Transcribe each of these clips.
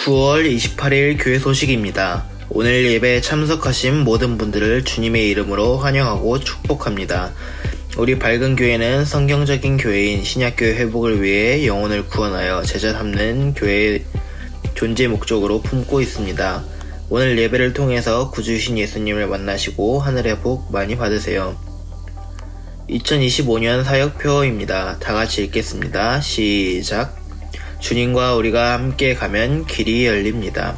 9월 28일 교회 소식입니다. 오늘 예배에 참석하신 모든 분들을 주님의 이름으로 환영하고 축복합니다. 우리 밝은 교회는 성경적인 교회인 신약교회 회복을 위해 영혼을 구원하여 제자 삼는 교회의 존재 목적으로 품고 있습니다. 오늘 예배를 통해서 구주이신 예수님을 만나시고 하늘의 복 많이 받으세요. 2025년 사역표입니다. 다 같이 읽겠습니다. 시작. 주님과 우리가 함께 가면 길이 열립니다.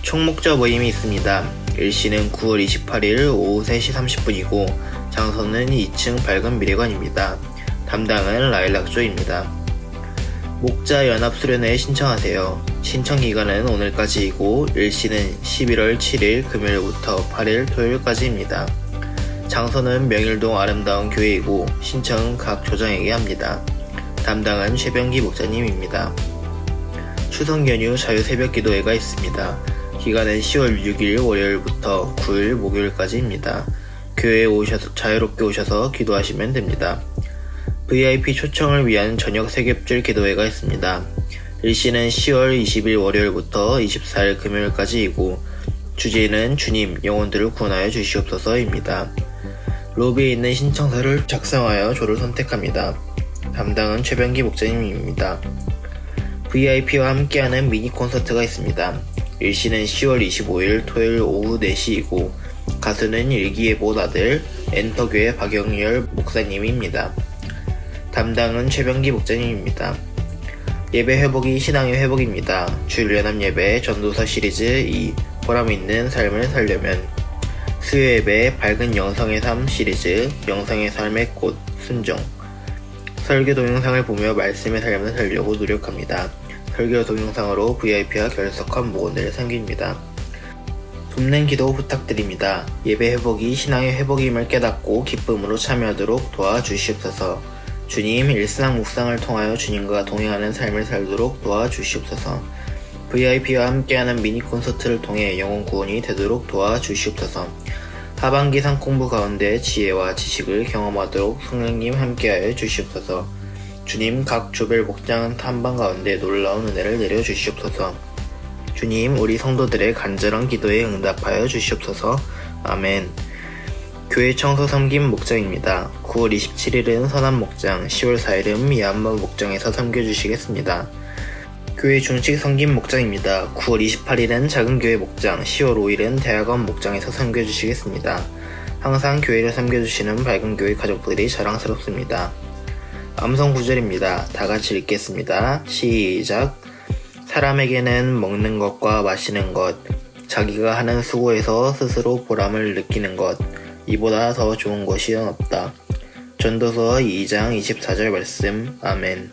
총목자 모임이 있습니다. 일시는 9월 28일 오후 3시 30분이고 장소는 2층 밝은 미래관입니다. 담당은 라일락조입니다. 목자 연합 수련회에 신청하세요. 신청 기간은 오늘까지이고 일시는 11월 7일 금요일부터 8일 토요일까지입니다. 장소는 명일동 아름다운 교회이고 신청은 각 조장에게 합니다. 담당은 최병기 목사님입니다. 추석 연휴 자유 새벽 기도회가 있습니다. 기간은 10월 6일 월요일부터 9일 목요일까지입니다. 교회에 자유롭게 오셔서 기도하시면 됩니다. VIP 초청을 위한 저녁 세겹줄 기도회가 있습니다. 일시는 10월 20일 월요일부터 24일 금요일까지이고 주제는 주님 영혼들을 구원하여 주시옵소서입니다. 로비에 있는 신청서를 작성하여 조를 선택합니다. 담당은 최병기 목사님입니다. VIP와 함께하는 미니 콘서트가 있습니다. 일시는 10월 25일 토요일 오후 4시이고 가수는 일기예보 아들 엔터교회 박영열 목사님입니다. 담당은 최병기 목사님입니다. 예배 회복이 신앙의 회복입니다. 주일연합 예배 전도서 시리즈 2 보람있는 삶을 살려면 수요 예배 밝은 영성의 삶 시리즈 영성의 삶의 꽃 순종 설교 동영상을 보며 말씀의 삶을 살려고 노력합니다. 설교 동영상으로 VIP와 결석한 모원을 섬깁니다. 돕는 기도 부탁드립니다. 예배 회복이 신앙의 회복임을 깨닫고 기쁨으로 참여하도록 도와주시옵소서. 주님 일상 묵상을 통하여 주님과 동행하는 삶을 살도록 도와주시옵소서. VIP와 함께하는 미니 콘서트를 통해 영혼 구원이 되도록 도와주시옵소서. 하반기 상공부 가운데 지혜와 지식을 경험하도록 성령님 함께하여 주시옵소서. 주님 각 조별 목장 탐방 가운데 놀라운 은혜를 내려주시옵소서. 주님 우리 성도들의 간절한 기도에 응답하여 주시옵소서. 아멘. 교회 청소 섬김 목장입니다. 9월 27일은 선암 목장, 10월 4일은 미얀마 목장에서 섬겨주시겠습니다. 교회 중식 섬김 목장입니다. 9월 28일은 작은 교회 목장, 10월 5일은 대학원 목장에서 섬겨주시겠습니다. 항상 교회를 섬겨주시는 밝은 교회 가족들이 자랑스럽습니다. 암송 구절입니다. 다 같이 읽겠습니다. 시작. 사람에게는 먹는 것과 마시는 것, 자기가 하는 수고에서 스스로 보람을 느끼는 것, 이보다 더 좋은 것이 없다. 전도서 2장 24절 말씀. 아멘.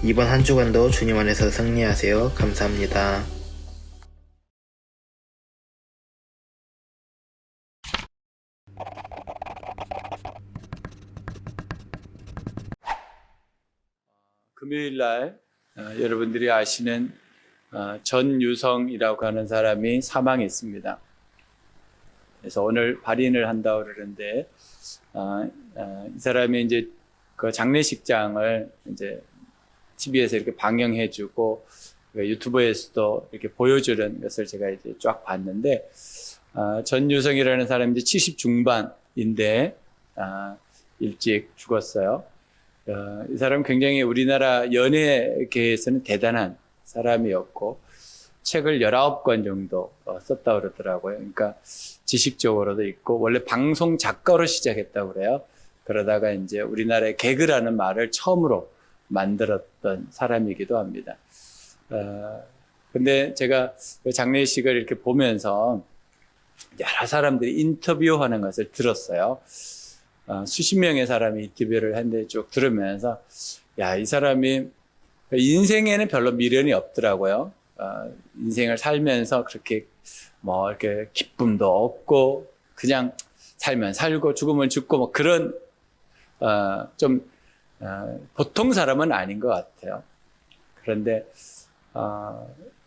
이번 한 주간도 주님 안에서 승리하세요. 감사합니다. 금요일날 여러분들이 아시는 전유성이라고 하는 사람이 사망했습니다. 그래서 오늘 발인을 한다고 그러는데 이 사람이 이제 그 장례식장을 이제 TV에서 이렇게 방영해주고 유튜브에서도 이렇게 보여주는 것을 제가 이제 쫙 봤는데 전유성이라는 사람이 이제 70 중반인데 일찍 죽었어요. 이 사람은 굉장히 우리나라 연예계에서는 대단한 사람이었고 책을 19권 정도 썼다고 그러더라고요. 그러니까 지식적으로도 있고 원래 방송 작가로 시작했다고 그래요. 그러다가 이제 우리나라의 개그라는 말을 처음으로 만들었던 사람이기도 합니다. 근데 제가 그 장례식을 이렇게 보면서 여러 사람들이 인터뷰하는 것을 들었어요. 수십 명의 사람이 인터뷰를 했는데 쭉 들으면서 야, 이 사람이 인생에는 별로 미련이 없더라고요. 인생을 살면서 그렇게 뭐 이렇게 기쁨도 없고 그냥 살면 살고 죽으면 죽고 뭐 그런 보통 사람은 아닌 것 같아요. 그런데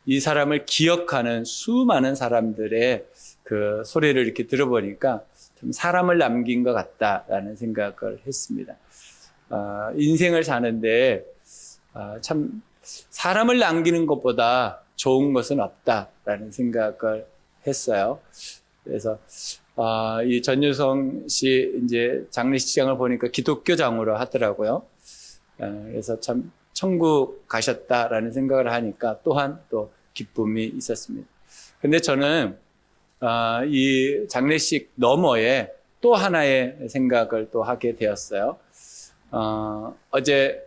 이 사람을 기억하는 수많은 사람들의 그 소리를 이렇게 들어보니까 좀 사람을 남긴 것 같다라는 생각을 했습니다. 인생을 사는데 참 사람을 남기는 것보다 좋은 것은 없다라는 생각을 했어요. 그래서 이 전유성 씨 이제 장례식장을 보니까 기독교장으로 하더라고요. 그래서 참 천국 가셨다라는 생각을 하니까 또한 또 기쁨이 있었습니다. 근데 저는 이 장례식 너머에 또 하나의 생각을 또 하게 되었어요. 어제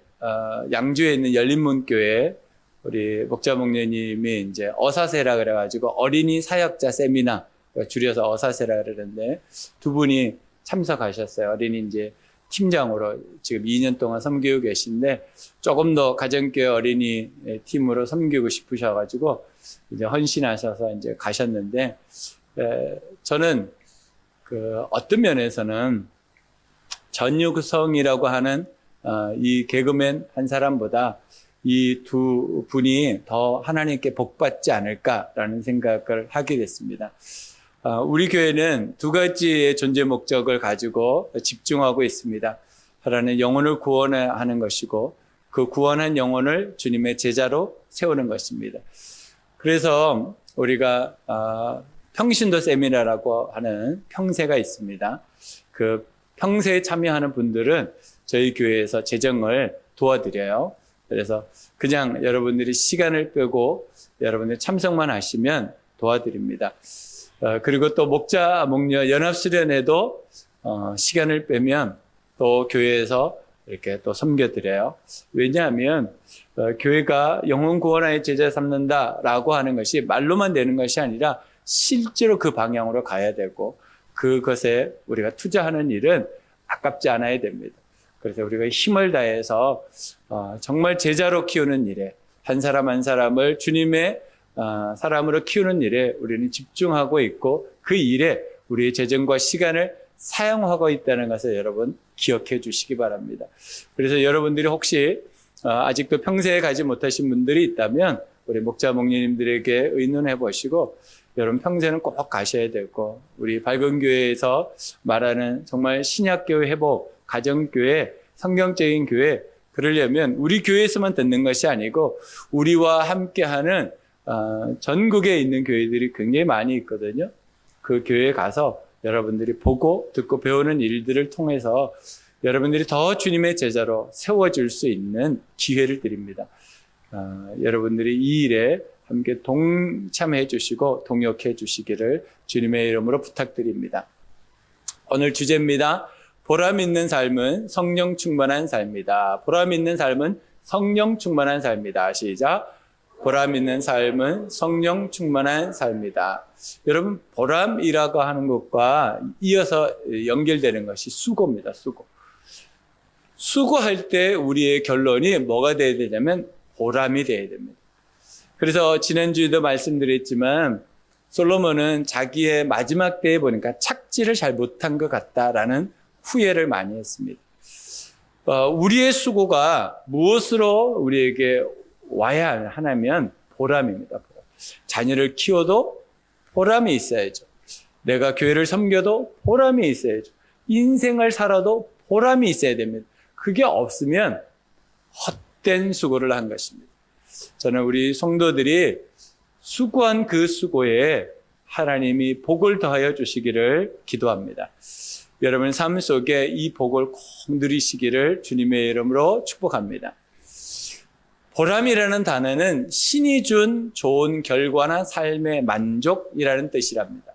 양주에 있는 열린문교회 우리 목자 목녀님이 이제 어사세라 그래가지고 어린이 사역자 세미나, 줄여서 어사세라 그러는데 두 분이 참석하셨어요. 어린이 이제 팀장으로 지금 2년 동안 섬기고 계신데 조금 더 가정교회 어린이 팀으로 섬기고 싶으셔가지고 이제 헌신하셔서 이제 가셨는데, 저는 그 어떤 면에서는 전유성이라고 하는 이 개그맨 한 사람보다 이 두 분이 더 하나님께 복받지 않을까라는 생각을 하게 됐습니다. 우리 교회는 두 가지의 존재 목적을 가지고 집중하고 있습니다. 하나는 영혼을 구원하는 것이고 그 구원한 영혼을 주님의 제자로 세우는 것입니다. 그래서 우리가 평신도 세미나라고 하는 평세가 있습니다. 그 평세에 참여하는 분들은 저희 교회에서 재정을 도와드려요. 그래서 그냥 여러분들이 시간을 빼고 여러분들 참석만 하시면 도와드립니다. 그리고 또 목자 목녀 연합수련회도 시간을 빼면 또 교회에서 이렇게 또 섬겨드려요. 왜냐하면 교회가 영혼 구원하여 제자 삼는다라고 하는 것이 말로만 되는 것이 아니라 실제로 그 방향으로 가야 되고 그것에 우리가 투자하는 일은 아깝지 않아야 됩니다. 그래서 우리가 힘을 다해서 정말 제자로 키우는 일에, 한 사람 한 사람을 주님의 사람으로 키우는 일에 우리는 집중하고 있고 그 일에 우리의 재정과 시간을 사용하고 있다는 것을 여러분 기억해 주시기 바랍니다. 그래서 여러분들이 혹시 아직도 평세에 가지 못하신 분들이 있다면 우리 목자 목녀님들에게 의논해 보시고 여러분 평세는 꼭 가셔야 되고, 우리 밝은 교회에서 말하는 정말 신약교회 회복, 가정교회, 성경적인 교회, 그러려면 우리 교회에서만 듣는 것이 아니고 우리와 함께하는 전국에 있는 교회들이 굉장히 많이 있거든요. 그 교회에 가서 여러분들이 보고 듣고 배우는 일들을 통해서 여러분들이 더 주님의 제자로 세워질 수 있는 기회를 드립니다. 여러분들이 이 일에 함께 동참해 주시고 동역해 주시기를 주님의 이름으로 부탁드립니다. 오늘 주제입니다. 보람 있는 삶은 성령 충만한 삶이다. 보람 있는 삶은 성령 충만한 삶이다. 시작. 보람 있는 삶은 성령 충만한 삶이다. 여러분, 보람이라고 하는 것과 이어서 연결되는 것이 수고입니다. 수고. 수고할 때 우리의 결론이 뭐가 돼야 되냐면 보람이 돼야 됩니다. 그래서 지난주에도 말씀드렸지만 솔로몬은 자기의 마지막 때에 보니까 착지를 잘 못한 것 같다라는 후회를 많이 했습니다. 우리의 수고가 무엇으로 우리에게 와야 하냐면 보람입니다. 보람. 자녀를 키워도 보람이 있어야죠. 내가 교회를 섬겨도 보람이 있어야죠. 인생을 살아도 보람이 있어야 됩니다. 그게 없으면 헛된 수고를 한 것입니다. 저는 우리 성도들이 수고한 그 수고에 하나님이 복을 더하여 주시기를 기도합니다. 여러분 삶 속에 이 복을 꼭 누리시기를 주님의 이름으로 축복합니다. 보람이라는 단어는 신이 준 좋은 결과나 삶의 만족이라는 뜻이랍니다.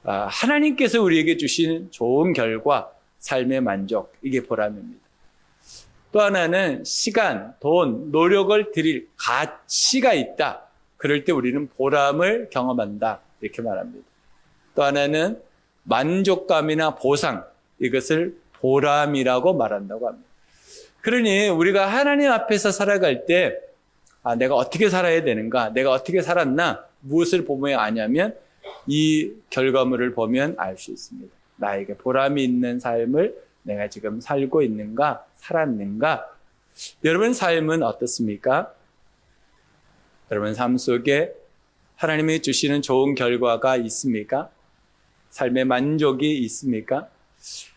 하나님께서 우리에게 주신 좋은 결과, 삶의 만족, 이게 보람입니다. 또 하나는 시간, 돈, 노력을 들일 가치가 있다. 그럴 때 우리는 보람을 경험한다. 이렇게 말합니다. 또 하나는 만족감이나 보상, 이것을 보람이라고 말한다고 합니다. 그러니 우리가 하나님 앞에서 살아갈 때 내가 어떻게 살아야 되는가, 내가 어떻게 살았나, 무엇을 보면 아냐면 이 결과물을 보면 알 수 있습니다. 나에게 보람이 있는 삶을 내가 지금 살고 있는가, 살았는가. 여러분 삶은 어떻습니까? 여러분 삶 속에 하나님이 주시는 좋은 결과가 있습니까? 삶의 만족이 있습니까?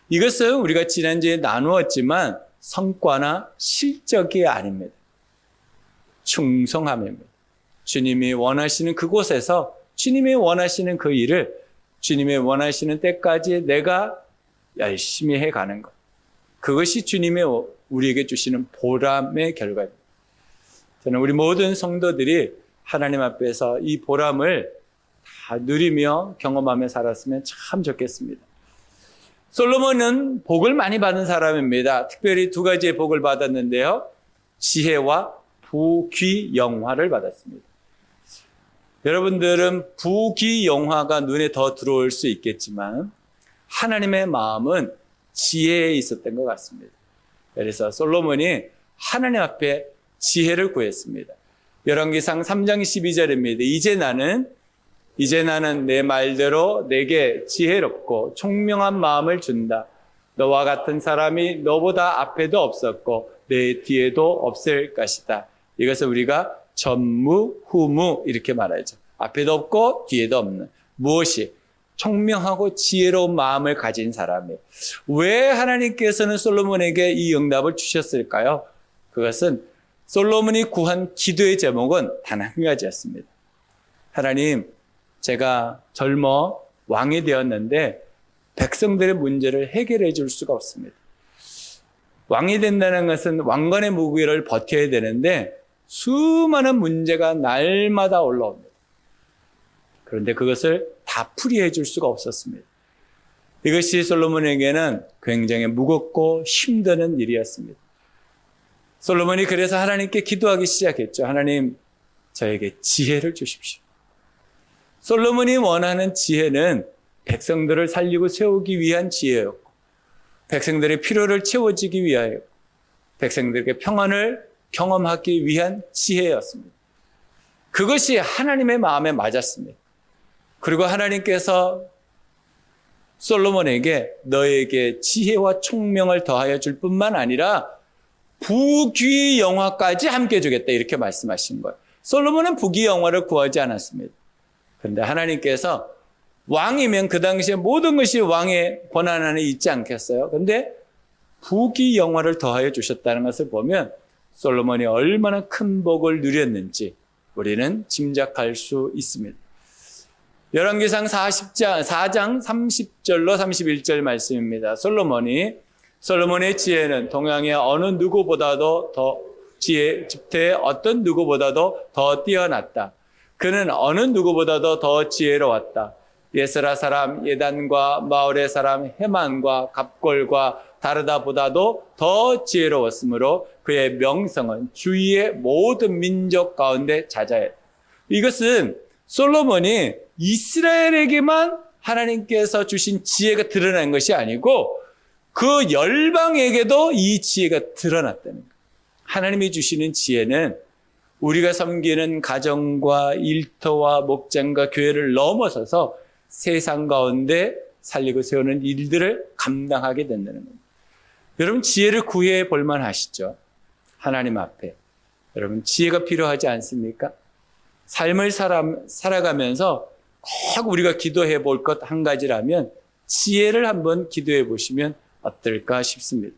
이것은 우리가 지난주에 나누었지만 성과나 실적이 아닙니다. 충성함입니다. 주님이 원하시는 그곳에서 주님이 원하시는 그 일을 주님이 원하시는 때까지 내가 열심히 해가는 것. 그것이 주님의 우리에게 주시는 보람의 결과입니다. 저는 우리 모든 성도들이 하나님 앞에서 이 보람을 다 누리며 경험하며 살았으면 참 좋겠습니다. 솔로몬은 복을 많이 받은 사람입니다. 특별히 두 가지의 복을 받았는데요. 지혜와 부귀영화를 받았습니다. 여러분들은 부귀영화가 눈에 더 들어올 수 있겠지만 하나님의 마음은 지혜에 있었던 것 같습니다. 그래서 솔로몬이 하나님 앞에 지혜를 구했습니다. 열왕기상 3장 12절입니다. 이제 나는 내 말대로 내게 지혜롭고 총명한 마음을 준다. 너와 같은 사람이 너보다 앞에도 없었고 내 뒤에도 없을 것이다. 이것을 우리가 전무후무 이렇게 말하죠. 앞에도 없고 뒤에도 없는 무엇이 총명하고 지혜로운 마음을 가진 사람이에요. 왜 하나님께서는 솔로몬에게 이 응답을 주셨을까요? 그것은 솔로몬이 구한 기도의 제목은 단 한 가지였습니다. 하나님, 제가 젊어 왕이 되었는데 백성들의 문제를 해결해 줄 수가 없습니다. 왕이 된다는 것은 왕관의 무게를 버텨야 되는데 수많은 문제가 날마다 올라옵니다. 그런데 그것을 다 풀이해 줄 수가 없었습니다. 이것이 솔로몬에게는 굉장히 무겁고 힘드는 일이었습니다. 솔로몬이 그래서 하나님께 기도하기 시작했죠. 하나님, 저에게 지혜를 주십시오. 솔로몬이 원하는 지혜는 백성들을 살리고 세우기 위한 지혜였고, 백성들의 필요를 채워지기 위하여 백성들에게 평안을 경험하기 위한 지혜였습니다. 그것이 하나님의 마음에 맞았습니다. 그리고 하나님께서 솔로몬에게 너에게 지혜와 총명을 더하여 줄 뿐만 아니라 부귀영화까지 함께 주겠다 이렇게 말씀하신 거예요. 솔로몬은 부귀영화를 구하지 않았습니다. 그런데 하나님께서 왕이면 그 당시에 모든 것이 왕의 권한 안에 있지 않겠어요? 그런데 부귀영화를 더하여 주셨다는 것을 보면 솔로몬이 얼마나 큰 복을 누렸는지 우리는 짐작할 수 있습니다. 열왕기상 4장 30절로 31절 말씀입니다. 솔로몬의 지혜는 동양의 어느 누구보다도 집태의 어떤 누구보다도 더 뛰어났다. 그는 어느 누구보다도 더 지혜로웠다. 예스라 사람 예단과 마을의 사람 헤만과 갑골과 다르다보다도 더 지혜로웠으므로 그의 명성은 주위의 모든 민족 가운데 자자했다. 이것은 솔로몬이 이스라엘에게만 하나님께서 주신 지혜가 드러난 것이 아니고 그 열방에게도 이 지혜가 드러났다는 거예요. 하나님이 주시는 지혜는 우리가 섬기는 가정과 일터와 목장과 교회를 넘어서서 세상 가운데 살리고 세우는 일들을 감당하게 된다는 겁니다. 여러분 지혜를 구해 볼 만하시죠? 하나님 앞에. 여러분 지혜가 필요하지 않습니까? 삶을 살아가면서 꼭 우리가 기도해 볼 것 한 가지라면 지혜를 한번 기도해 보시면 어떨까 싶습니다.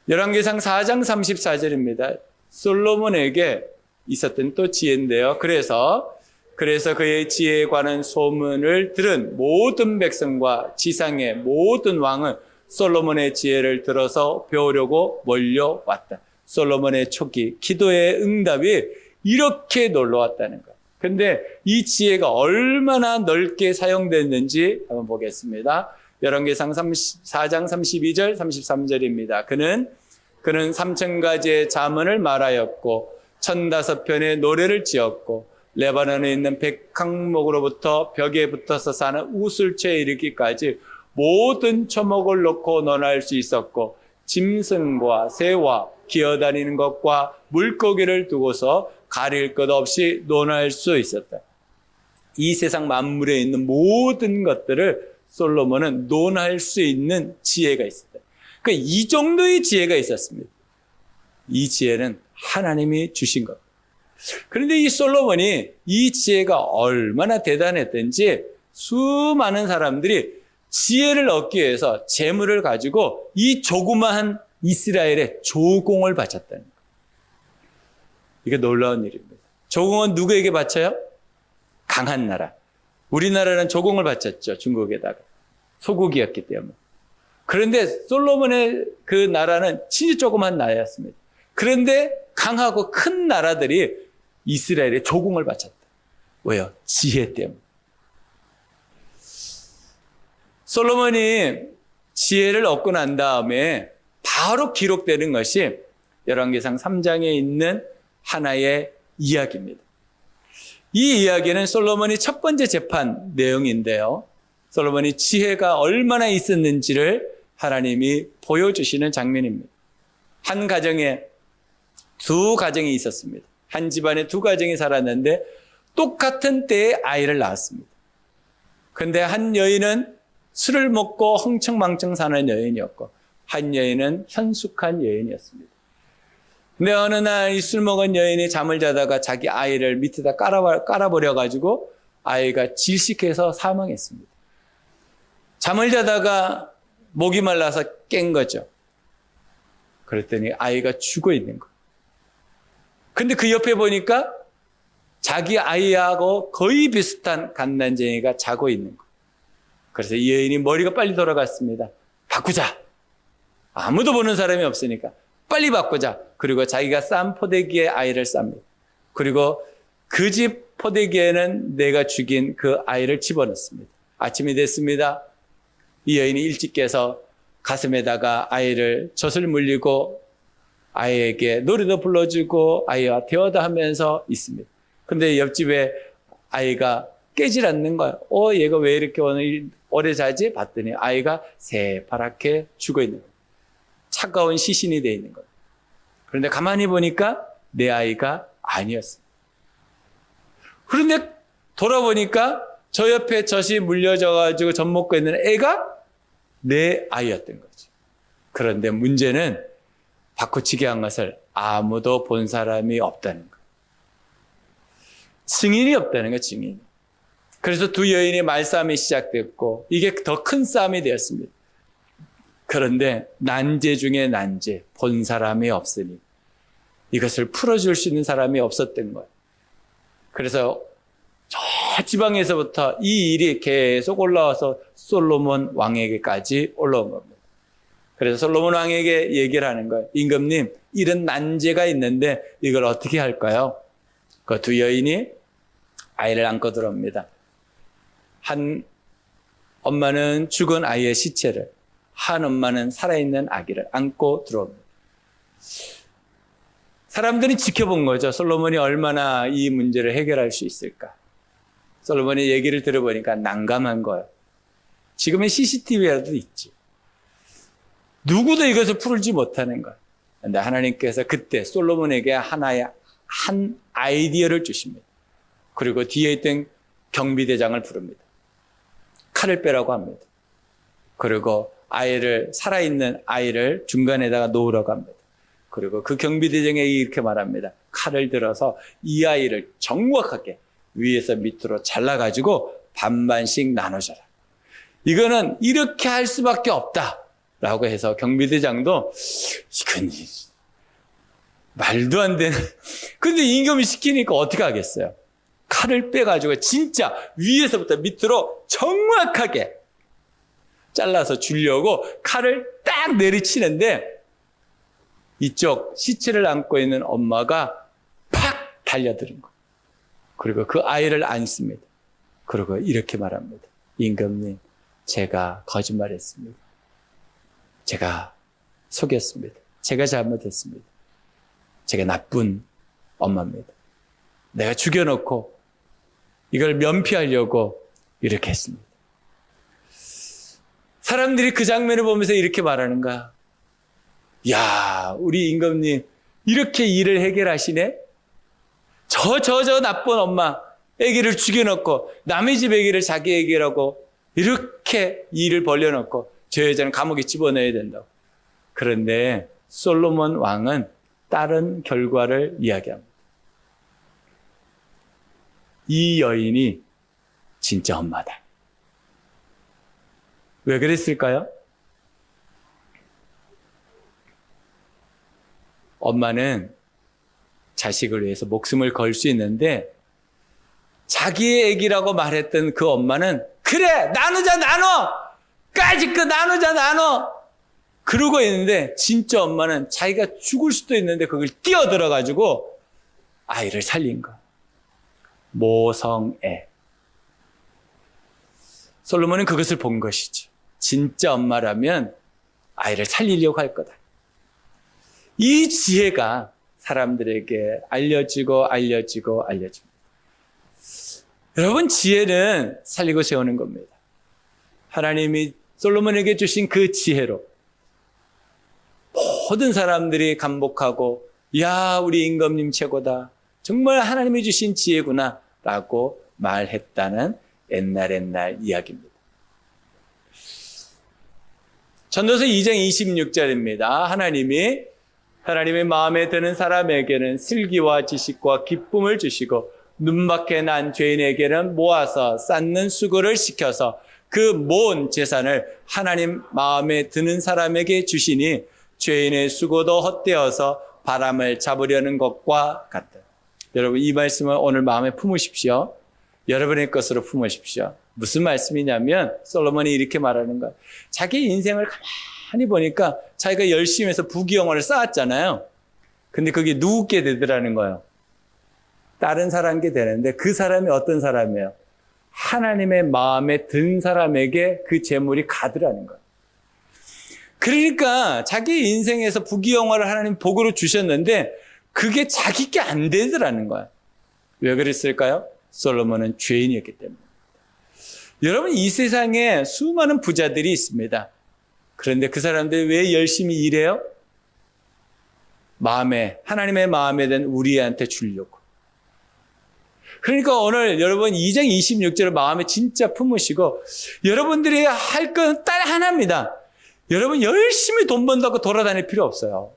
열왕기상 4장 34절입니다. 솔로몬에게 있었던 또 지혜인데요. 그래서 그의 지혜에 관한 소문을 들은 모든 백성과 지상의 모든 왕은 솔로몬의 지혜를 들어서 배우려고 몰려왔다. 솔로몬의 초기 기도의 응답이 이렇게 놀러왔다는 것. 근데 이 지혜가 얼마나 넓게 사용됐는지 한번 보겠습니다. 열왕기상 4장 32절 33절입니다. 그는 3,000가지의 자문을 말하였고 1,005편의 노래를 지었고 레바논에 있는 백항목으로부터 벽에 붙어서 사는 우슬초에 이르기까지 모든 초목을 놓고 논할 수 있었고 짐승과 새와 기어다니는 것과 물고기를 두고서 가릴 것 없이 논할 수 있었다. 이 세상 만물에 있는 모든 것들을 솔로몬은 논할 수 있는 지혜가 있었다. 그러니까 이 정도의 지혜가 있었습니다. 이 지혜는 하나님이 주신 것. 그런데 이 솔로몬이 이 지혜가 얼마나 대단했던지 수많은 사람들이 지혜를 얻기 위해서 재물을 가지고 이 조그마한 이스라엘에 조공을 바쳤다는 거예요. 이게 놀라운 일입니다. 조공은 누구에게 바쳐요? 강한 나라. 우리나라는 조공을 바쳤죠. 중국에다가. 소국이었기 때문에. 그런데 솔로몬의 그 나라는 진짜 조그만 나라였습니다. 그런데 강하고 큰 나라들이 이스라엘에 조공을 바쳤다. 왜요? 지혜 때문에. 솔로몬이 지혜를 얻고 난 다음에 바로 기록되는 것이 열왕기상 3장에 있는 하나의 이야기입니다. 이 이야기는 솔로몬이 첫 번째 재판 내용인데요. 솔로몬이 지혜가 얼마나 있었는지를 하나님이 보여주시는 장면입니다. 한 가정에 두 가정이 있었습니다. 한 집안에 두 가정이 살았는데 똑같은 때에 아이를 낳았습니다. 그런데 한 여인은 술을 먹고 흥청망청 사는 여인이었고 한 여인은 현숙한 여인이었습니다. 근데 어느 날 이 술 먹은 여인이 잠을 자다가 자기 아이를 밑에다 깔아버려가지고 아이가 질식해서 사망했습니다. 잠을 자다가 목이 말라서 깬 거죠. 그랬더니 아이가 죽어 있는 거예요. 근데 그 옆에 보니까 자기 아이하고 거의 비슷한 갓난쟁이가 자고 있는 거예요. 그래서 이 여인이 머리가 빨리 돌아갔습니다. 바꾸자. 아무도 보는 사람이 없으니까 빨리 바꾸자. 그리고 자기가 싼 포대기에 아이를 쌉니다. 그리고 그 집 포대기에는 내가 죽인 그 아이를 집어넣습니다. 아침이 됐습니다. 이 여인이 일찍 깨서 가슴에다가 아이를 젖을 물리고 아이에게 노래도 불러주고 아이와 대화도 하면서 있습니다. 근데 옆집에 아이가 깨질 않는 거예요. 얘가 왜 이렇게 오늘 오래 자지? 봤더니 아이가 새파랗게 죽어 있는 거예요. 차가운 시신이 되어 있는 거예요. 그런데 가만히 보니까 내 아이가 아니었어요. 그런데 돌아보니까 저 옆에 젖이 물려져가지고 젖 먹고 있는 애가 내 아이였던 거죠. 그런데 문제는 바꾸치기 한 것을 아무도 본 사람이 없다는 거예요. 증인이 없다는 거예요, 증인. 그래서 두 여인의 말싸움이 시작됐고 이게 더 큰 싸움이 되었습니다. 그런데 난제 중에 난제, 본 사람이 없으니 이것을 풀어줄 수 있는 사람이 없었던 거예요. 그래서 저 지방에서부터 이 일이 계속 올라와서 솔로몬 왕에게까지 올라온 겁니다. 그래서 솔로몬 왕에게 얘기를 하는 거예요. 임금님, 이런 난제가 있는데 이걸 어떻게 할까요? 그 두 여인이 아이를 안고 들어옵니다. 한 엄마는 죽은 아이의 시체를, 한 엄마는 살아있는 아기를 안고 들어옵니다. 사람들이 지켜본 거죠. 솔로몬이 얼마나 이 문제를 해결할 수 있을까. 솔로몬의 얘기를 들어보니까 난감한 거예요. 지금은 CCTV라도 있지. 누구도 이것을 풀지 못하는 거예요. 그런데 하나님께서 그때 솔로몬에게 한 아이디어를 주십니다. 그리고 뒤에 있던 경비대장을 부릅니다. 칼을 빼라고 합니다. 그리고 살아있는 아이를 중간에다가 놓으라고 합니다. 그리고 그 경비대장에게 이렇게 말합니다. 칼을 들어서 이 아이를 정확하게 위에서 밑으로 잘라가지고 반반씩 나눠줘라. 이거는 이렇게 할 수밖에 없다라고 해서 경비대장도 이건 말도 안 되는. 근데 임금이 시키니까 어떻게 하겠어요? 칼을 빼가지고 진짜 위에서부터 밑으로 정확하게 잘라서 주려고 칼을 딱 내리치는데 이쪽 시체를 안고 있는 엄마가 팍 달려드는 거예요. 그리고 그 아이를 안습니다. 그리고 이렇게 말합니다. 임금님, 제가 거짓말했습니다. 제가 속였습니다. 제가 잘못했습니다. 제가 나쁜 엄마입니다. 내가 죽여놓고 이걸 면피하려고 이렇게 했습니다. 사람들이 그 장면을 보면서 이렇게 말하는 거야. 야, 우리 임금님 이렇게 일을 해결하시네? 저 나쁜 엄마 애기를 죽여놓고 남의 집 애기를 자기 애기라고 이렇게 일을 벌려놓고 저 여자는 감옥에 집어넣어야 된다고. 그런데 솔로몬 왕은 다른 결과를 이야기합니다. 이 여인이 진짜 엄마다. 왜 그랬을까요? 엄마는 자식을 위해서 목숨을 걸 수 있는데 자기의 애기라고 말했던 그 엄마는 그래 나누자 나눠 까짓 거 나누자 나눠 그러고 있는데 진짜 엄마는 자기가 죽을 수도 있는데 그걸 뛰어들어 가지고 아이를 살린 거야. 모성애. 솔로몬은 그것을 본 것이죠. 진짜 엄마라면 아이를 살리려고 할 거다. 이 지혜가 사람들에게 알려지고 여러분, 지혜는 살리고 세우는 겁니다. 하나님이 솔로몬에게 주신 그 지혜로 모든 사람들이 감복하고 야 우리 임금님 최고다. 정말 하나님이 주신 지혜구나 라고 말했다는 옛날 이야기입니다. 전도서 2장 26절입니다. 하나님의 마음에 드는 사람에게는 슬기와 지식과 기쁨을 주시고 눈밖에 난 죄인에게는 모아서 쌓는 수고를 시켜서 그 모은 재산을 하나님 마음에 드는 사람에게 주시니 죄인의 수고도 헛되어서 바람을 잡으려는 것과 같다. 여러분 이 말씀을 오늘 마음에 품으십시오. 여러분의 것으로 품으십시오. 무슨 말씀이냐면 솔로몬이 이렇게 말하는 거예요. 자기 인생을 가만히 보니까 자기가 열심히 해서 부귀영화를 쌓았잖아요. 근데 그게 누구께 되더라는 거예요. 다른 사람께 되는데 그 사람이 어떤 사람이에요? 하나님의 마음에 든 사람에게 그 재물이 가더라는 거예요. 그러니까 자기 인생에서 부귀영화를 하나님 복으로 주셨는데 그게 자기께 안 되더라는 거예요. 왜 그랬을까요? 솔로몬은 죄인이었기 때문에. 여러분 이 세상에 수많은 부자들이 있습니다. 그런데 그 사람들이 왜 열심히 일해요? 하나님의 마음에 든 우리한테 주려고. 그러니까 오늘 여러분 2장 26절을 마음에 진짜 품으시고 여러분들이 할 건 딱 하나입니다. 여러분 열심히 돈 번다고 돌아다닐 필요 없어요.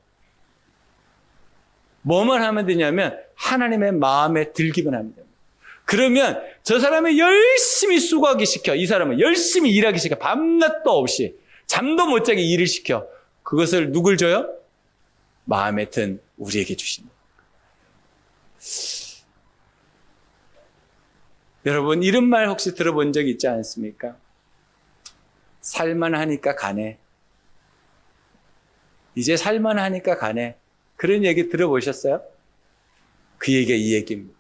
뭐만 하면 되냐면 하나님의 마음에 들기만 하면 됩니다. 그러면 저 사람을 열심히 수고하게 시켜. 이 사람을 열심히 일하게 시켜. 밤낮도 없이 잠도 못 자게 일을 시켜. 그것을 누굴 줘요? 마음에 든 우리에게 주십니다. 여러분 이런 말 혹시 들어본 적 있지 않습니까? 살만하니까 가네. 이제 살만하니까 가네. 그런 얘기 들어보셨어요? 그 얘기가 이 얘기입니다.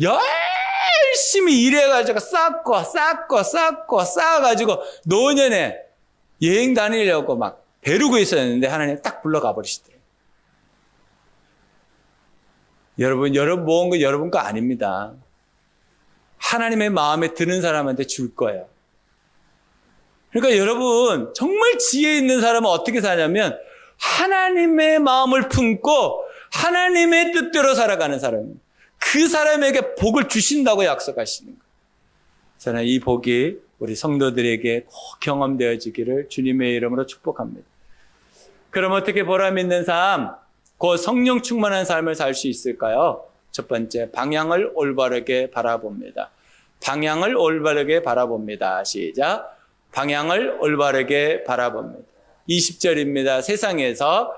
열심히 일해가지고 쌓아가지고 노년에 여행 다니려고 막 벼르고 있었는데 하나님 딱 불러가 버리시더래요. 여러분 모은 거 여러분 거 아닙니다. 하나님의 마음에 드는 사람한테 줄 거예요. 그러니까 여러분 정말 지혜 있는 사람은 어떻게 사냐면 하나님의 마음을 품고 하나님의 뜻대로 살아가는 사람입니다. 그 사람에게 복을 주신다고 약속하시는 거예요. 저는 이 복이 우리 성도들에게 꼭 경험되어지기를 주님의 이름으로 축복합니다. 그럼 어떻게 보람 있는 삶, 그 성령 충만한 삶을 살 수 있을까요? 첫 번째, 방향을 올바르게 바라봅니다. 방향을 올바르게 바라봅니다. 시작. 방향을 올바르게 바라봅니다. 20절입니다. 세상에서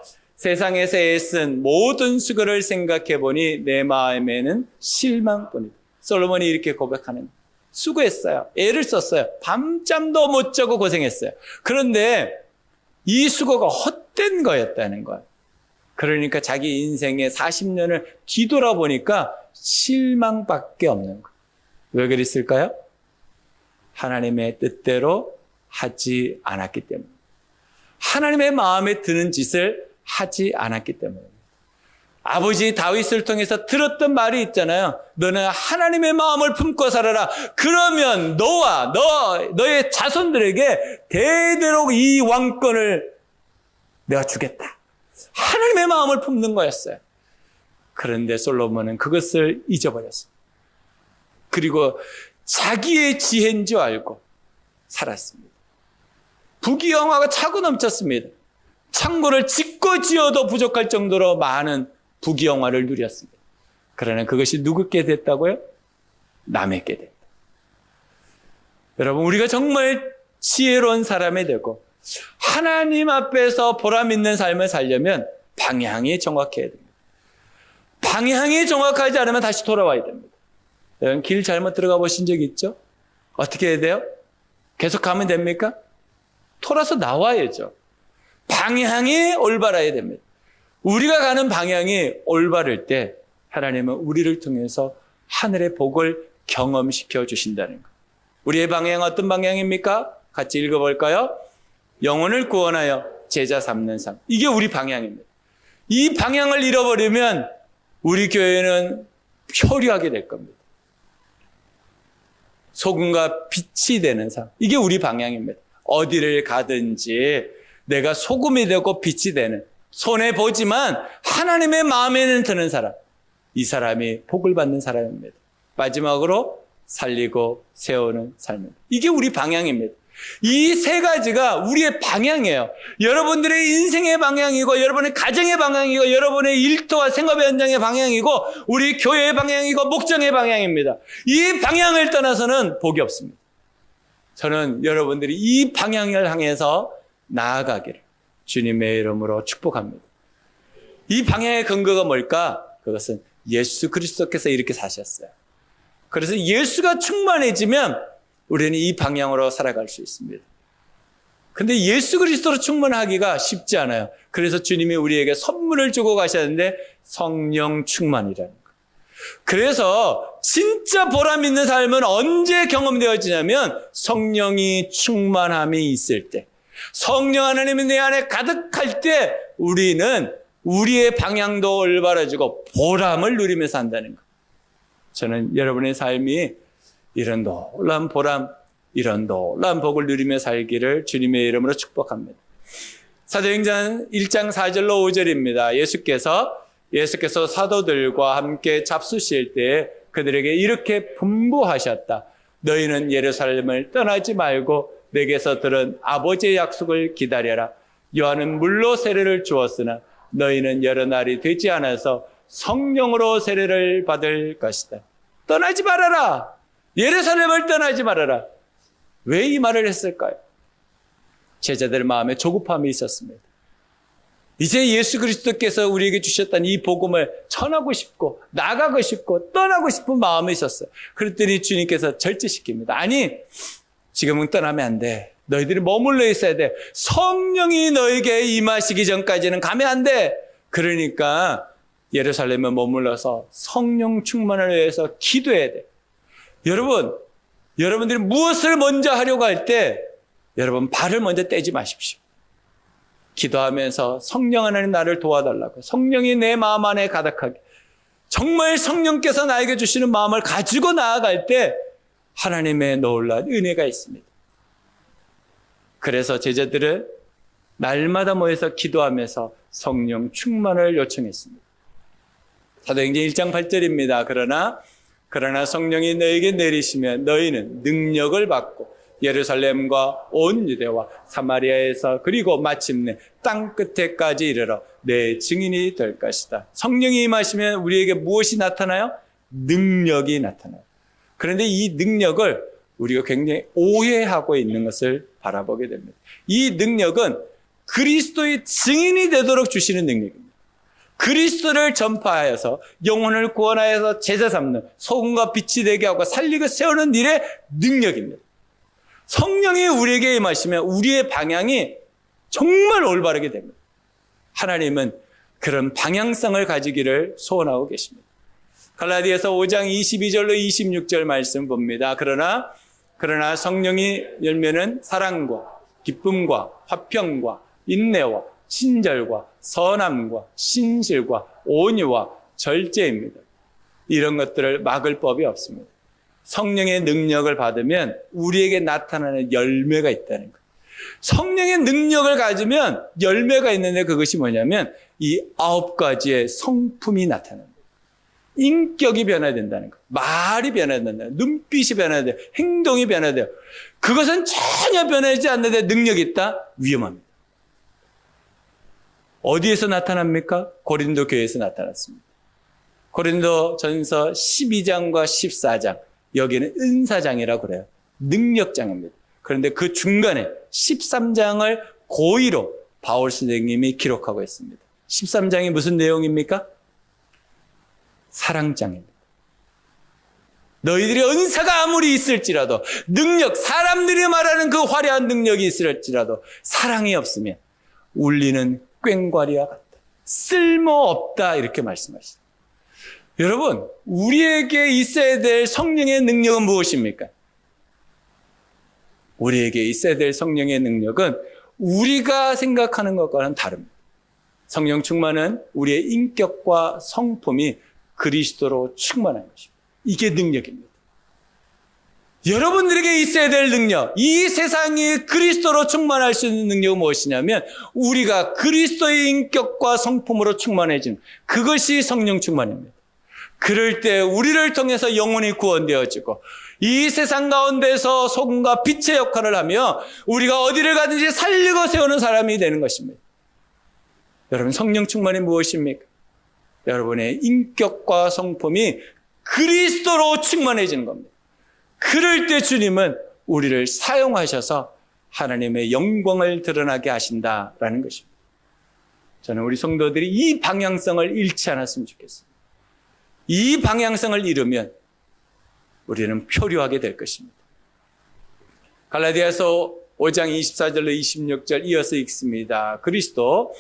애쓴 모든 수고를 생각해 보니 내 마음에는 실망뿐이다. 솔로몬이 이렇게 고백하는 거예요. 수고했어요. 애를 썼어요. 밤잠도 못 자고 고생했어요. 그런데 이 수고가 헛된 거였다는 거예요. 그러니까 자기 인생의 40년을 뒤돌아보니까 실망밖에 없는 거예요. 왜 그랬을까요? 하나님의 뜻대로 하지 않았기 때문에. 하나님의 마음에 드는 짓을 하지 않았기 때문입니다. 아버지 다윗을 통해서 들었던 말이 있잖아요. 너는 하나님의 마음을 품고 살아라. 그러면 너의 자손들에게 대대로 이 왕권을 내가 주겠다. 하나님의 마음을 품는 거였어요. 그런데 솔로몬은 그것을 잊어버렸어요. 그리고 자기의 지혜인 줄 알고 살았습니다. 부귀영화가 차고 넘쳤습니다. 창고를 짓고 지어도 부족할 정도로 많은 부귀영화를 누렸습니다. 그러나 그것이 누구께 됐다고요? 남에게 됩니다. 여러분, 우리가 정말 지혜로운 사람이 되고 하나님 앞에서 보람 있는 삶을 살려면 방향이 정확해야 됩니다. 방향이 정확하지 않으면 다시 돌아와야 됩니다. 여러분, 길 잘못 들어가 보신 적 있죠? 어떻게 해야 돼요? 계속 가면 됩니까? 돌아서 나와야죠. 방향이 올바라야 됩니다. 우리가 가는 방향이 올바를 때 하나님은 우리를 통해서 하늘의 복을 경험시켜 주신다는 것. 우리의 방향은 어떤 방향입니까? 같이 읽어볼까요? 영혼을 구원하여 제자 삼는 삶. 이게 우리 방향입니다. 이 방향을 잃어버리면 우리 교회는 표류하게 될 겁니다. 소금과 빛이 되는 삶. 이게 우리 방향입니다. 어디를 가든지 내가 소금이 되고 빛이 되는, 손에 보지만 하나님의 마음에는 드는 사람. 이 사람이 복을 받는 사람입니다. 마지막으로 살리고 세우는 삶입니다. 이게 우리 방향입니다. 이 세 가지가 우리의 방향이에요. 여러분들의 인생의 방향이고, 여러분의 가정의 방향이고, 여러분의 일터와 생업의 현장의 방향이고, 우리 교회의 방향이고, 목장의 방향입니다. 이 방향을 떠나서는 복이 없습니다. 저는 여러분들이 이 방향을 향해서 나아가기를 주님의 이름으로 축복합니다. 이 방향의 근거가 뭘까? 그것은 예수 그리스도께서 이렇게 사셨어요. 그래서 예수가 충만해지면 우리는 이 방향으로 살아갈 수 있습니다. 근데 예수 그리스도로 충만하기가 쉽지 않아요. 그래서 주님이 우리에게 선물을 주고 가셨는데 성령 충만이라는 거. 그래서 진짜 보람 있는 삶은 언제 경험되어지냐면 성령이 충만함이 있을 때, 성령 하나님이 내 안에 가득할 때 우리는 우리의 방향도 올바라지고 보람을 누리며 산다는 것. 저는 여러분의 삶이 이런 놀라운 보람, 이런 놀라운 복을 누리며 살기를 주님의 이름으로 축복합니다. 사도행전 1장 4절로 5절입니다. 예수께서 사도들과 함께 잡수실 때 그들에게 이렇게 분부하셨다. 너희는 예루살렘을 떠나지 말고 내게서 들은 아버지의 약속을 기다려라. 요한은 물로 세례를 주었으나 너희는 여러 날이 되지 않아서 성령으로 세례를 받을 것이다. 떠나지 말아라. 예루살렘을 떠나지 말아라. 왜 이 말을 했을까요? 제자들 마음에 조급함이 있었습니다. 이제 예수 그리스도께서 우리에게 주셨던 이 복음을 전하고 싶고 나가고 싶고 떠나고 싶은 마음이 있었어요. 그랬더니 주님께서 절제시킵니다. 아니, 지금은 떠나면 안 돼. 너희들이 머물러 있어야 돼. 성령이 너에게 임하시기 전까지는 가면 안 돼. 그러니까 예루살렘에 머물러서 성령 충만을 위해서 기도해야 돼. 여러분들이 무엇을 먼저 하려고 할 때 여러분 발을 먼저 떼지 마십시오. 기도하면서 성령 하나님 나를 도와달라고, 성령이 내 마음 안에 가득하게, 정말 성령께서 나에게 주시는 마음을 가지고 나아갈 때 하나님의 놀라운 은혜가 있습니다. 그래서 제자들은 날마다 모여서 기도하면서 성령 충만을 요청했습니다. 사도행전 1장 8절입니다. 그러나 성령이 너에게 내리시면 너희는 능력을 받고 예루살렘과 온 유대와 사마리아에서 그리고 마침내 땅 끝에까지 이르러 내 증인이 될 것이다. 성령이 임하시면 우리에게 무엇이 나타나요? 능력이 나타나요. 그런데 이 능력을 우리가 굉장히 오해하고 있는 것을 바라보게 됩니다. 이 능력은 그리스도의 증인이 되도록 주시는 능력입니다. 그리스도를 전파하여서 영혼을 구원하여서 제자 삼는, 소금과 빛이 되게 하고 살리고 세우는 일의 능력입니다. 성령이 우리에게 임하시면 우리의 방향이 정말 올바르게 됩니다. 하나님은 그런 방향성을 가지기를 소원하고 계십니다. 갈라디아서 5장 22절로 26절 말씀 봅니다. 그러나 성령이 열매는 사랑과 기쁨과 화평과 인내와 친절과 선함과 신실과 온유와 절제입니다. 이런 것들을 막을 법이 없습니다. 성령의 능력을 받으면 우리에게 나타나는 열매가 있다는 것. 성령의 능력을 가지면 열매가 있는데 그것이 뭐냐면 이 9가지의 성품이 나타납니다. 인격이 변화된다는 것, 말이 변화된다는 것, 눈빛이 변화돼요, 행동이 변화돼요. 그것은 전혀 변하지 않는데 능력이 있다? 위험합니다. 어디에서 나타납니까? 고린도 교회에서 나타났습니다. 고린도 전서 12장과 14장 여기는 은사장이라고 그래요. 능력장입니다. 그런데 그 중간에 13장을 고의로 바울 선생님이 기록하고 있습니다. 13장이 무슨 내용입니까? 사랑장입니다. 너희들의 은사가 아무리 있을지라도 능력, 사람들이 말하는 그 화려한 능력이 있을지라도 사랑이 없으면 울리는 꽹과리와 같다. 쓸모없다 이렇게 말씀하시죠. 여러분, 우리에게 있어야 될 성령의 능력은 무엇입니까? 우리에게 있어야 될 성령의 능력은 우리가 생각하는 것과는 다릅니다. 성령 충만은 우리의 인격과 성품이 그리스도로 충만한 것입니다. 이게 능력입니다. 여러분들에게 있어야 될 능력, 이 세상이 그리스도로 충만할 수 있는 능력은 무엇이냐면 우리가 그리스도의 인격과 성품으로 충만해지는 그것이 성령 충만입니다. 그럴 때 우리를 통해서 영혼이 구원되어지고 이 세상 가운데서 소금과 빛의 역할을 하며 우리가 어디를 가든지 살리고 세우는 사람이 되는 것입니다. 여러분, 성령 충만이 무엇입니까? 여러분의 인격과 성품이 그리스도로 충만해지는 겁니다. 그럴 때 주님은 우리를 사용하셔서 하나님의 영광을 드러나게 하신다라는 것입니다. 저는 우리 성도들이 이 방향성을 잃지 않았으면 좋겠습니다. 이 방향성을 잃으면 우리는 표류하게 될 것입니다. 갈라디아서 5장 24절로 26절 이어서 읽습니다. 그리스도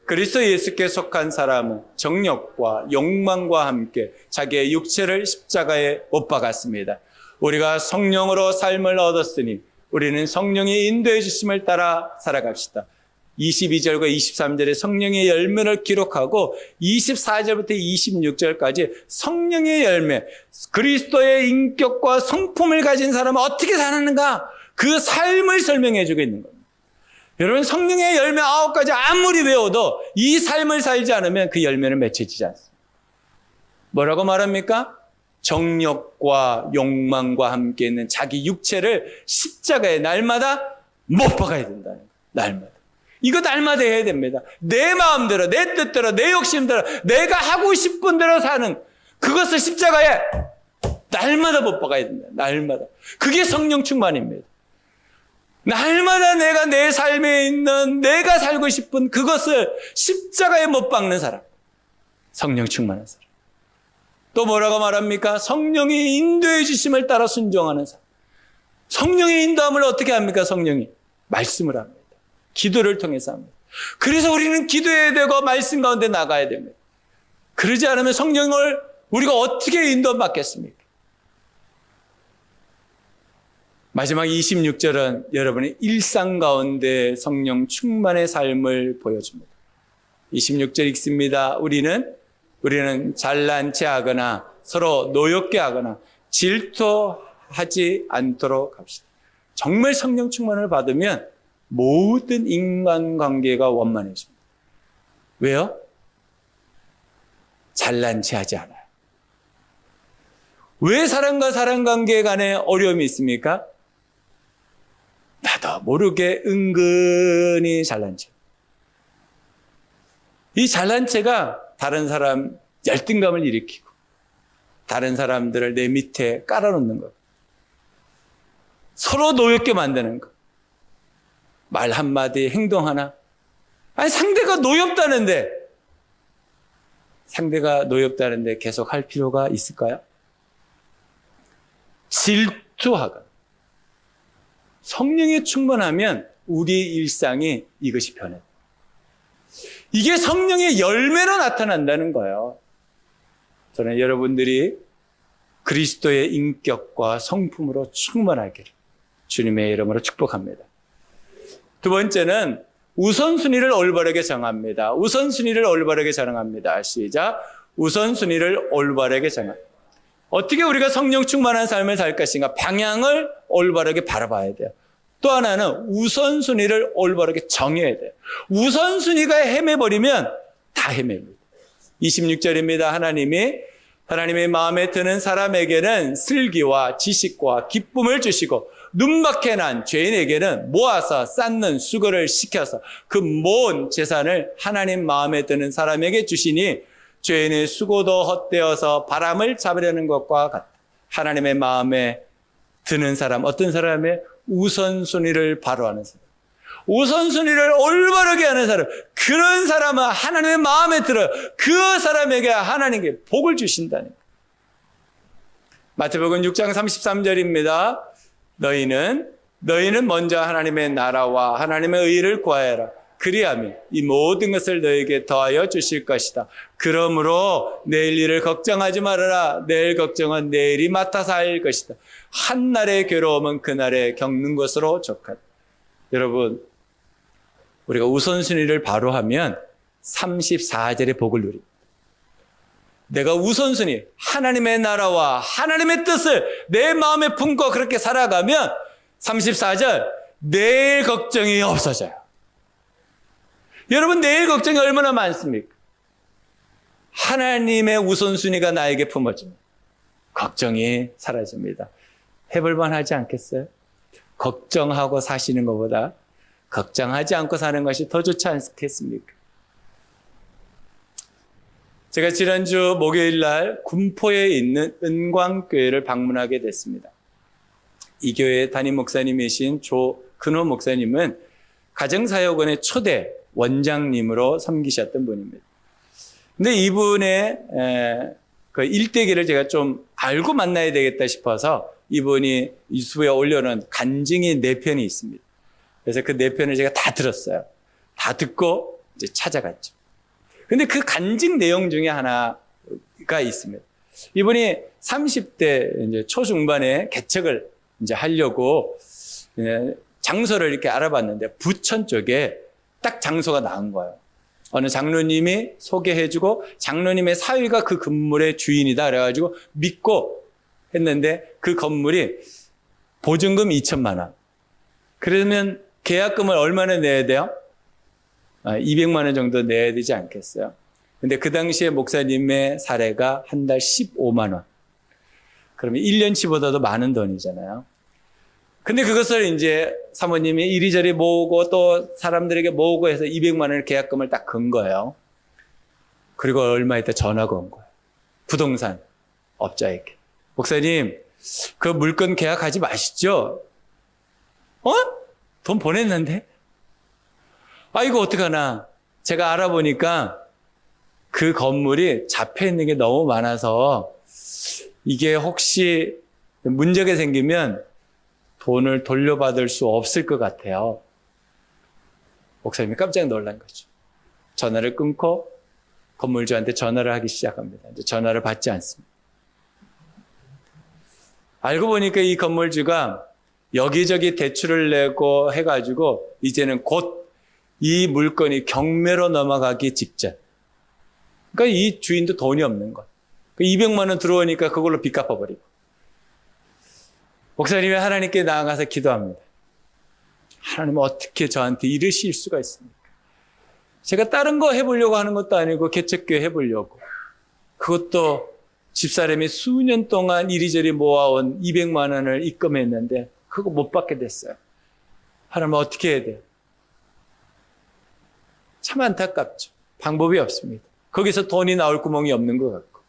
예수께 속한 사람은 정욕과 욕망과 함께 자기의 육체를 십자가에 못 박았습니다. 우리가 성령으로 삶을 얻었으니 우리는 성령이 인도해 주심을 따라 살아갑시다. 22절과 23절에 성령의 열매를 기록하고 24절부터 26절까지 성령의 열매, 그리스도의 인격과 성품을 가진 사람은 어떻게 사는가? 그 삶을 설명해 주고 있는 겁니다. 여러분, 성령의 열매 9가지 아무리 외워도 이 삶을 살지 않으면 그 열매는 맺혀지지 않습니다. 뭐라고 말합니까? 정욕과 욕망과 함께 있는 자기 육체를 십자가에 날마다 못 박아야 된다는 거예요. 날마다. 이거 날마다 해야 됩니다. 내 마음대로, 내 뜻대로, 내 욕심대로, 내가 하고 싶은 대로 사는 그것을 십자가에 날마다 못 박아야 된다. 날마다. 그게 성령 충만입니다. 날마다 내가 내 삶에 있는 내가 살고 싶은 그것을 십자가에 못 박는 사람. 성령 충만한 사람. 또 뭐라고 말합니까? 성령이 인도해 주심을 따라 순종하는 사람. 성령의 인도함을 어떻게 합니까? 성령이 말씀을 합니다. 기도를 통해서 합니다. 그래서 우리는 기도해야 되고 말씀 가운데 나가야 됩니다. 그러지 않으면 성령을 우리가 어떻게 인도받겠습니까? 마지막 26절은 여러분의 일상 가운데 성령 충만의 삶을 보여줍니다. 26절 읽습니다. 우리는 잘난 체 하거나 서로 노엽게 하거나 질투하지 않도록 합시다. 정말 성령 충만을 받으면 모든 인간관계가 원만해집니다. 왜요? 잘난 체 하지 않아요. 왜 사람과 사람 관계 간에 어려움이 있습니까? 나도 모르게 은근히 잘난 체. 이 잘난 체가 다른 사람 열등감을 일으키고 다른 사람들을 내 밑에 깔아놓는 것. 서로 노엽게 만드는 것. 말 한마디, 행동 하나. 아니, 상대가 노엽다는데 계속 할 필요가 있을까요? 질투하거나. 성령이 충만하면 우리의 일상이 이것이 변해요. 이게 성령의 열매로 나타난다는 거예요. 저는 여러분들이 그리스도의 인격과 성품으로 충만하기를 주님의 이름으로 축복합니다. 두 번째는 우선순위를 올바르게 정합니다. 우선순위를 올바르게 정합니다. 시작. 우선순위를 올바르게 정합니다. 어떻게 우리가 성령 충만한 삶을 살 것인가? 방향을 올바르게 바라봐야 돼요. 또 하나는 우선순위를 올바르게 정해야 돼요. 우선순위가 헤매버리면 다 헤맵니다. 26절입니다. 하나님의 마음에 드는 사람에게는 슬기와 지식과 기쁨을 주시고 눈밖에 난 죄인에게는 모아서 쌓는 수고를 시켜서 그 모은 재산을 하나님 마음에 드는 사람에게 주시니 죄인의 수고도 헛되어서 바람을 잡으려는 것과 같다. 하나님의 마음에 드는 사람, 어떤 사람의 우선순위를 바로 하는 사람, 우선순위를 올바르게 하는 사람, 그런 사람은 하나님의 마음에 들어요. 그 사람에게 하나님께 복을 주신다는 거예요. 마태복음 6장 33절입니다. 너희는 먼저 하나님의 나라와 하나님의 의를 구하여라. 그리하면 이 모든 것을 너에게 더하여 주실 것이다. 그러므로 내일 일을 걱정하지 말아라. 내일 걱정은 내일이 맡아서 할 것이다. 한날의 괴로움은 그날에 겪는 것으로 족하다. 여러분, 우리가 우선순위를 바로 하면 34절의 복을 누립니다. 내가 우선순위, 하나님의 나라와 하나님의 뜻을 내 마음에 품고 그렇게 살아가면 34절, 내일 걱정이 없어져요. 여러분, 내일 걱정이 얼마나 많습니까? 하나님의 우선순위가 나에게 품어집니다. 걱정이 사라집니다. 해볼만 하지 않겠어요? 걱정하고 사시는 것보다 걱정하지 않고 사는 것이 더 좋지 않겠습니까? 제가 지난주 목요일 날 군포에 있는 은광교회를 방문하게 됐습니다. 이 교회 담임 목사님이신 조근호 목사님은 가정사역원의 초대 원장님으로 섬기셨던 분입니다. 근데 이분의 그 일대기를 제가 좀 알고 만나야 되겠다 싶어서 이분이 유튜브에 올려놓은 간증이 4편이 있습니다. 그래서 그 4편을 제가 다 들었어요. 다 듣고 이제 찾아갔죠. 근데 그 간증 내용 중에 하나가 있습니다. 이분이 30대 이제 초중반에 개척을 이제 하려고 장소를 이렇게 알아봤는데 부천 쪽에 딱 장소가 나온 거예요. 어느 장로님이 소개해주고 장로님의 사위가 그 건물의 주인이다 그래가지고 믿고 했는데 그 건물이 보증금 2천만 원. 그러면 계약금을 얼마나 내야 돼요? 200만 원 정도 내야 되지 않겠어요? 근데 그 당시에 목사님의 사례가 한 달 15만 원. 그러면 1년치보다도 많은 돈이잖아요. 근데 그것을 이제 사모님이 이리저리 모으고 또 사람들에게 모으고 해서 200만 원의 계약금을 딱 건 거예요. 그리고 얼마 있다 전화가 온 거예요. 부동산 업자에게. 목사님, 그 물건 계약하지 마시죠? 돈 보냈는데? 이거 어떡하나. 제가 알아보니까 그 건물이 잡혀 있는 게 너무 많아서 이게 혹시 문제가 생기면 돈을 돌려받을 수 없을 것 같아요. 목사님이 깜짝 놀란 거죠. 전화를 끊고 건물주한테 전화를 하기 시작합니다. 이제 전화를 받지 않습니다. 알고 보니까 이 건물주가 여기저기 대출을 내고 해가지고 이제는 곧 이 물건이 경매로 넘어가기 직전. 그러니까 이 주인도 돈이 없는 거예요. 200만 원 들어오니까 그걸로 빚 갚아버리고. 목사님이 하나님께 나아가서 기도합니다. 하나님 어떻게 저한테 이러실 수가 있습니까? 제가 다른 거 해보려고 하는 것도 아니고 개척교회 해보려고. 그것도 집사람이 수년 동안 이리저리 모아온 200만 원을 입금했는데 그거 못 받게 됐어요. 하나님 어떻게 해야 돼요? 참 안타깝죠. 방법이 없습니다. 거기서 돈이 나올 구멍이 없는 것 같고.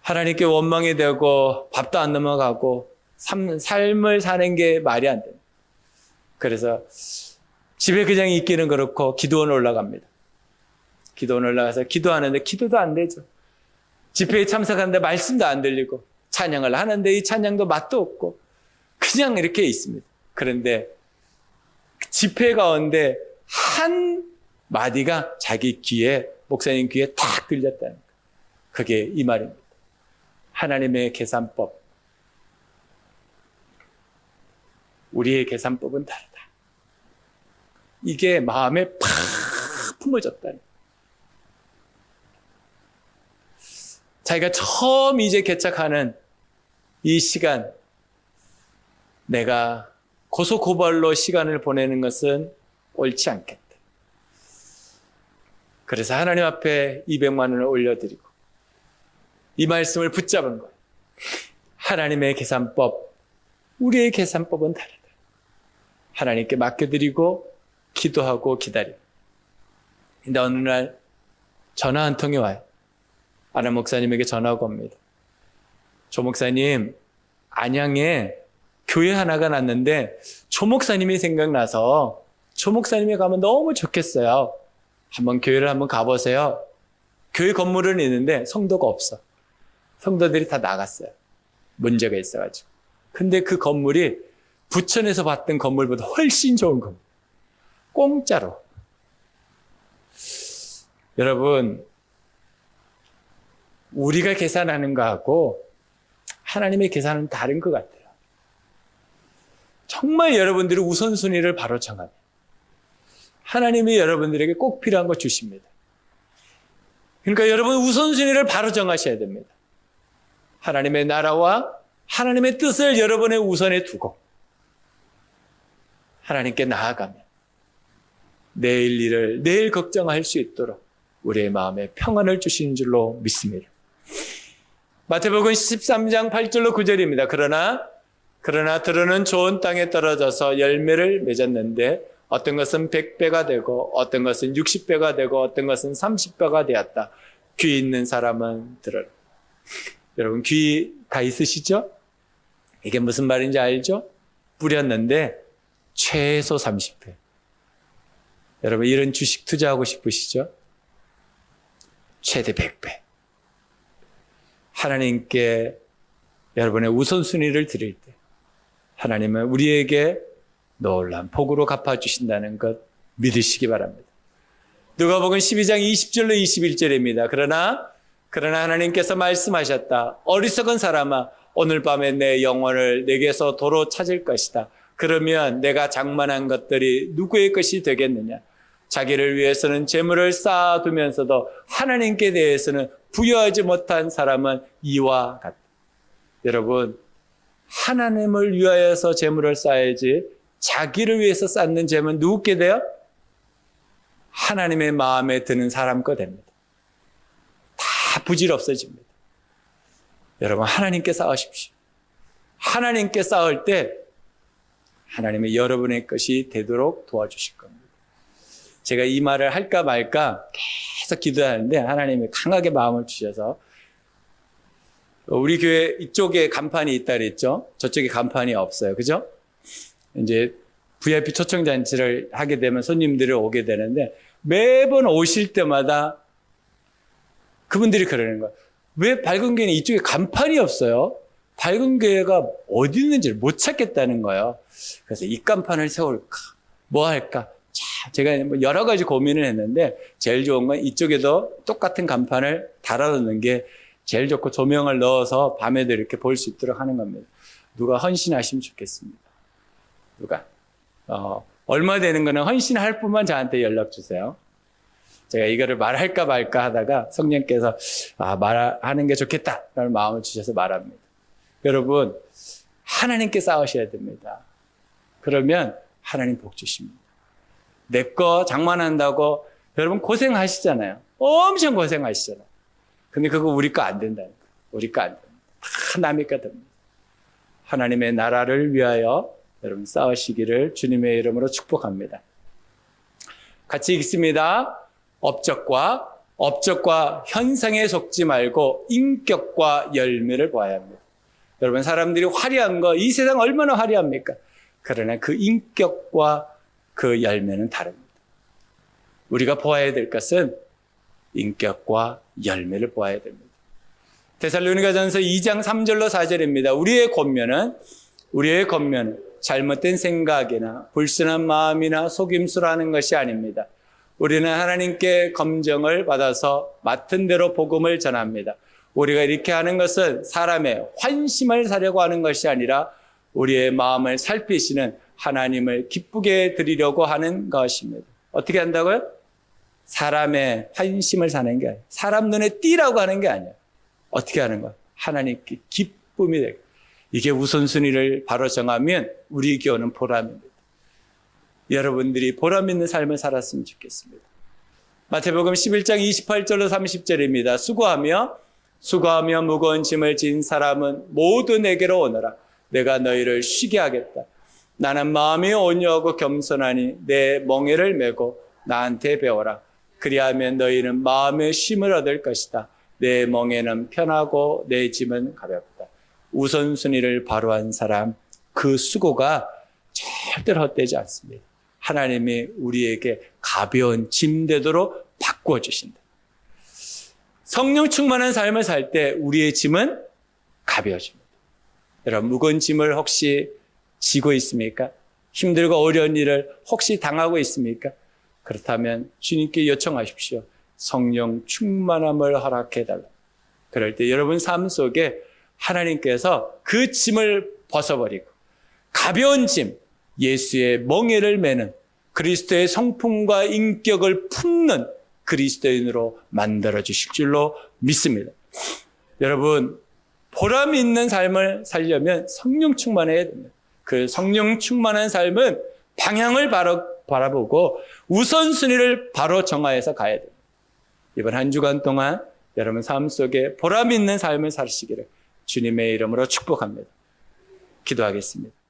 하나님께 원망이 되고 밥도 안 넘어가고 삶을 사는 게 말이 안 돼요. 그래서 집에 그냥 있기는 그렇고 기도원 올라갑니다. 기도원 올라가서 기도하는데 기도도 안 되죠. 집회에 참석하는데 말씀도 안 들리고 찬양을 하는데 이 찬양도 맛도 없고 그냥 이렇게 있습니다. 그런데 집회 가운데 한 마디가 자기 귀에, 목사님 귀에 탁 들렸다는 거예요. 그게 이 말입니다. 하나님의 계산법. 우리의 계산법은 다르다. 이게 마음에 팍 품어졌다는 거예요. 자기가 처음 이제 개척하는 이 시간, 내가 고소고발로 시간을 보내는 것은 옳지 않겠다. 그래서 하나님 앞에 200만 원을 올려드리고 이 말씀을 붙잡은 거예요. 하나님의 계산법, 우리의 계산법은 다르다. 하나님께 맡겨드리고 기도하고 기다려. 근데 어느 날 전화 한 통이 와요. 아는 목사님에게 전화가 옵니다. 조 목사님, 안양에 교회 하나가 났는데 조 목사님이 생각나서 조 목사님이 가면 너무 좋겠어요. 한번 교회를 한번 가보세요. 교회 건물은 있는데 성도가 없어. 성도들이 다 나갔어요. 문제가 있어가지고. 근데 그 건물이 부천에서 봤던 건물보다 훨씬 좋은 건물. 공짜로. 여러분, 우리가 계산하는 거하고 하나님의 계산은 다른 것 같아요. 정말 여러분들이 우선순위를 바로 정하면 하나님이 여러분들에게 꼭 필요한 거 주십니다. 그러니까 여러분 우선순위를 바로 정하셔야 됩니다. 하나님의 나라와 하나님의 뜻을 여러분의 우선에 두고 하나님께 나아가면 내일 일을 내일 걱정할 수 있도록 우리의 마음에 평안을 주시는 줄로 믿습니다. 마태복음 13장 8절로 9절입니다. 그러나 들으는 좋은 땅에 떨어져서 열매를 맺었는데 어떤 것은 100배가 되고 어떤 것은 60배가 되고 어떤 것은 30배가 되었다. 귀 있는 사람은 들으라. 여러분 귀 다 있으시죠? 이게 무슨 말인지 알죠? 뿌렸는데 최소 30배. 여러분 이런 주식 투자하고 싶으시죠? 최대 100배. 하나님께 여러분의 우선순위를 드릴 때 하나님은 우리에게 놀라운 복으로 갚아주신다는 것 믿으시기 바랍니다. 누가복음 12장 20절로 21절입니다. 그러나 하나님께서 말씀하셨다. 어리석은 사람아, 오늘 밤에 내 영혼을 내게서 도로 찾을 것이다. 그러면 내가 장만한 것들이 누구의 것이 되겠느냐? 자기를 위해서는 재물을 쌓아두면서도 하나님께 대해서는 부여하지 못한 사람은 이와 같다. 여러분, 하나님을 위하여서 재물을 쌓아야지 자기를 위해서 쌓는 재물은 누구께 돼요? 하나님의 마음에 드는 사람 거 됩니다. 다 부질없어집니다. 여러분 하나님께 쌓으십시오. 하나님께 쌓을 때 하나님의 여러분의 것이 되도록 도와주실 겁니다. 제가 이 말을 할까 말까 계속 기도하는데 하나님이 강하게 마음을 주셔서 우리 교회 이쪽에 간판이 있다 그랬죠? 저쪽에 간판이 없어요. 그죠? 이제 VIP 초청잔치를 하게 되면 손님들이 오게 되는데 매번 오실 때마다 그분들이 그러는 거예요. 왜 밝은 교회는 이쪽에 간판이 없어요? 밝은 교회가 어디 있는지를 못 찾겠다는 거예요. 그래서 이 간판을 세울까? 뭐 할까? 자, 제가 여러 가지 고민을 했는데 제일 좋은 건 이쪽에도 똑같은 간판을 달아놓는 게 제일 좋고 조명을 넣어서 밤에도 이렇게 볼 수 있도록 하는 겁니다. 누가 헌신하시면 좋겠습니다. 누가? 얼마 되는 거는 헌신할 뿐만 저한테 연락 주세요. 제가 이거를 말할까 말까 하다가 성령께서 말하는 게 좋겠다라는 마음을 주셔서 말합니다. 여러분 하나님께 싸우셔야 됩니다. 그러면 하나님 복 주십니다. 내 거 장만한다고 여러분 고생하시잖아요. 엄청 고생하시잖아요. 근데 그거 우리 거 안 된다는 거예요. 우리 거 안 됩니다. 다 남의 거 됩니다. 하나님의 나라를 위하여 여러분 싸우시기를 주님의 이름으로 축복합니다. 같이 읽습니다. 업적과 현상에 속지 말고 인격과 열매를 보아야 합니다. 여러분 사람들이 화려한 거, 이 세상 얼마나 화려합니까? 그러나 그 인격과 그 열매는 다릅니다. 우리가 보아야 될 것은 인격과 열매를 보아야 됩니다. 데살로니가전서 2장 3절로 4절입니다. 우리의 권면은 잘못된 생각이나 불순한 마음이나 속임수라는 것이 아닙니다. 우리는 하나님께 검정을 받아서 맡은 대로 복음을 전합니다. 우리가 이렇게 하는 것은 사람의 환심을 사려고 하는 것이 아니라 우리의 마음을 살피시는 하나님을 기쁘게 드리려고 하는 것입니다. 어떻게 한다고요? 사람의 환심을 사는 게 아니에요. 사람 눈에 띄라고 하는 게 아니에요. 어떻게 하는 거예요? 하나님께 기쁨이 되고. 이게 우선순위를 바로 정하면 우리 교회는 보람입니다. 여러분들이 보람 있는 삶을 살았으면 좋겠습니다. 마태복음 11장 28절로 30절입니다. 수고하며 무거운 짐을 진 사람은 모두 내게로 오너라. 내가 너희를 쉬게 하겠다. 나는 마음이 온유하고 겸손하니 내 멍에를 메고 나한테 배워라. 그리하면 너희는 마음의 쉼을 얻을 것이다. 내 멍에는 편하고 내 짐은 가볍다. 우선순위를 바로 한 사람, 그 수고가 절대로 헛되지 않습니다. 하나님이 우리에게 가벼운 짐 되도록 바꾸어 주신다. 성령 충만한 삶을 살 때 우리의 짐은 가벼워집니다. 여러분, 무거운 짐을 혹시 지고 있습니까? 힘들고 어려운 일을 혹시 당하고 있습니까? 그렇다면 주님께 요청하십시오. 성령 충만함을 허락해달라. 그럴 때 여러분 삶 속에 하나님께서 그 짐을 벗어버리고 가벼운 짐, 예수의 멍에를 매는 그리스도의 성품과 인격을 품는 그리스도인으로 만들어 주실 줄로 믿습니다. 여러분, 보람 있는 삶을 살려면 성령 충만해야 됩니다. 그 성령 충만한 삶은 방향을 바라보고 우선순위를 바로 정하여서 가야 됩니다. 이번 한 주간 동안 여러분 삶 속에 보람 있는 삶을 사시기를 주님의 이름으로 축복합니다. 기도하겠습니다.